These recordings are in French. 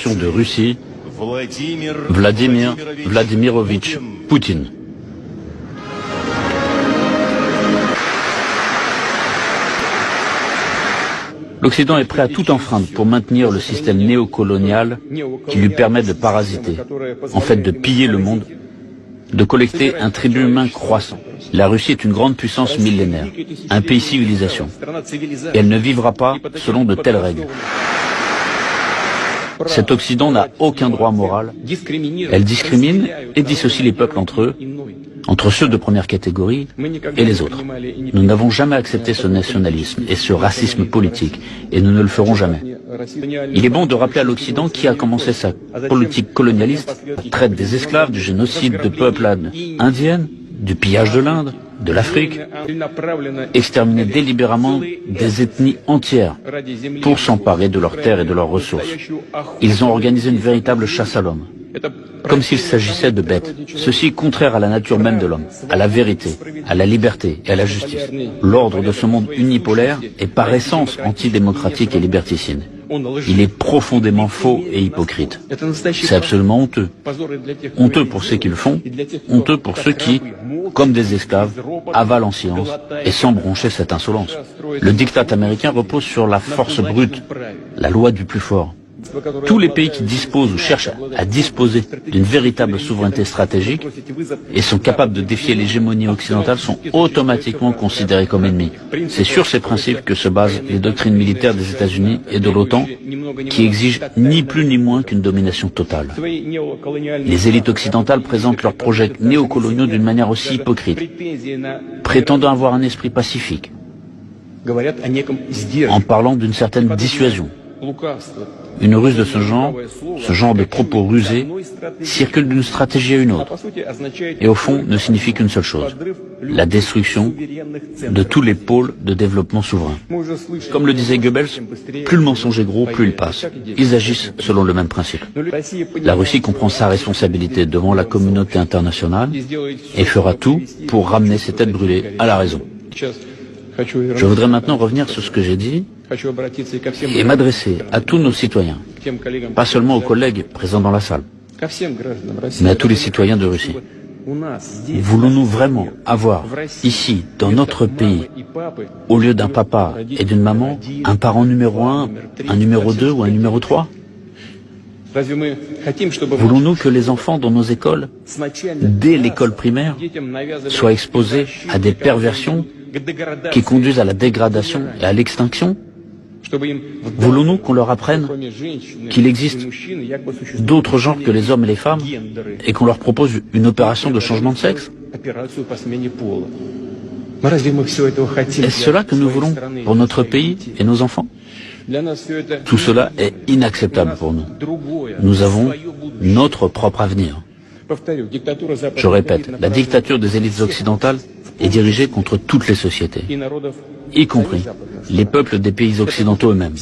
de Russie, Vladimir Vladimirovitch Poutine. L'Occident est prêt à tout enfreindre pour maintenir le système néocolonial qui lui permet de parasiter, en fait de piller le monde, de collecter un tribut humain croissant. La Russie est une grande puissance millénaire, un pays civilisation, et elle ne vivra pas selon de telles règles. Cet Occident n'a aucun droit moral. Elle discrimine et dissocie les peuples entre eux, entre ceux de première catégorie et les autres. Nous n'avons jamais accepté ce nationalisme et ce racisme politique, et nous ne le ferons jamais. Il est bon de rappeler à l'Occident qui a commencé sa politique colonialiste, la traite des esclaves, du génocide de peuplades indiennes, du pillage de l'Inde, de l'Afrique, exterminer délibérément des ethnies entières pour s'emparer de leurs terres et de leurs ressources. Ils ont organisé une véritable chasse à l'homme, comme s'il s'agissait de bêtes. Ceci est contraire à la nature même de l'homme, à la vérité, à la liberté et à la justice. L'ordre de ce monde unipolaire est par essence antidémocratique et liberticide. Il est profondément faux et hypocrite. C'est absolument honteux. Honteux pour ceux qui le font, honteux pour ceux qui, comme des esclaves, avalent en silence et sans broncher cette insolence. Le diktat américain repose sur la force brute, la loi du plus fort. Tous les pays qui disposent ou cherchent à disposer d'une véritable souveraineté stratégique et sont capables de défier l'hégémonie occidentale sont automatiquement considérés comme ennemis. C'est sur ces principes que se basent les doctrines militaires des États-Unis et de l'OTAN, qui exigent ni plus ni moins qu'une domination totale. Les élites occidentales présentent leurs projets néocoloniaux d'une manière aussi hypocrite, prétendant avoir un esprit pacifique, en parlant d'une certaine dissuasion. Une ruse de ce genre de propos rusés, circule d'une stratégie à une autre, et au fond ne signifie qu'une seule chose, la destruction de tous les pôles de développement souverain. Comme le disait Goebbels, plus le mensonge est gros, plus il passe. Ils agissent selon le même principe. La Russie comprend sa responsabilité devant la communauté internationale et fera tout pour ramener ses têtes brûlées à la raison. Je voudrais maintenant revenir sur ce que j'ai dit et m'adresser à tous nos citoyens, pas seulement aux collègues présents dans la salle, mais à tous les citoyens de Russie. Voulons-nous vraiment avoir ici, dans notre pays, au lieu d'un papa et d'une maman, un parent numéro 1, un numéro 2 ou un numéro 3 ? Voulons-nous que les enfants dans nos écoles, dès l'école primaire, soient exposés à des perversions qui conduisent à la dégradation et à l'extinction? Voulons-nous qu'on leur apprenne qu'il existe d'autres genres que les hommes et les femmes et qu'on leur propose une opération de changement de sexe? Est-ce cela que nous voulons pour notre pays et nos enfants? Tout cela est inacceptable pour nous. Nous avons notre propre avenir. Je répète, la dictature des élites occidentales est dirigée contre toutes les sociétés, y compris les peuples des pays occidentaux eux-mêmes.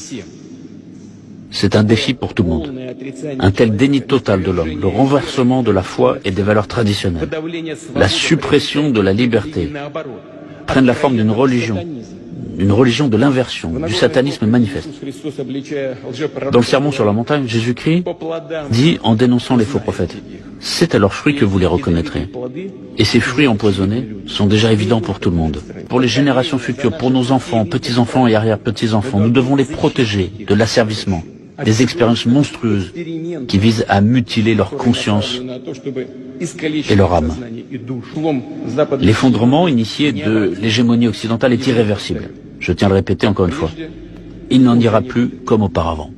C'est un défi pour tout le monde. Un tel déni total de l'homme, le renversement de la foi et des valeurs traditionnelles, la suppression de la liberté, prennent la forme d'une religion de l'inversion, du satanisme manifeste. Dans le Sermon sur la montagne, Jésus-Christ dit en dénonçant les faux prophètes, « C'est à leurs fruits que vous les reconnaîtrez. » Et ces fruits empoisonnés sont déjà évidents pour tout le monde. Pour les générations futures, pour nos enfants, petits-enfants et arrière-petits-enfants, nous devons les protéger de l'asservissement, des expériences monstrueuses qui visent à mutiler leur conscience et leur âme. L'effondrement initié de l'hégémonie occidentale est irréversible. Je tiens à le répéter encore une fois. Il n'en ira plus comme auparavant.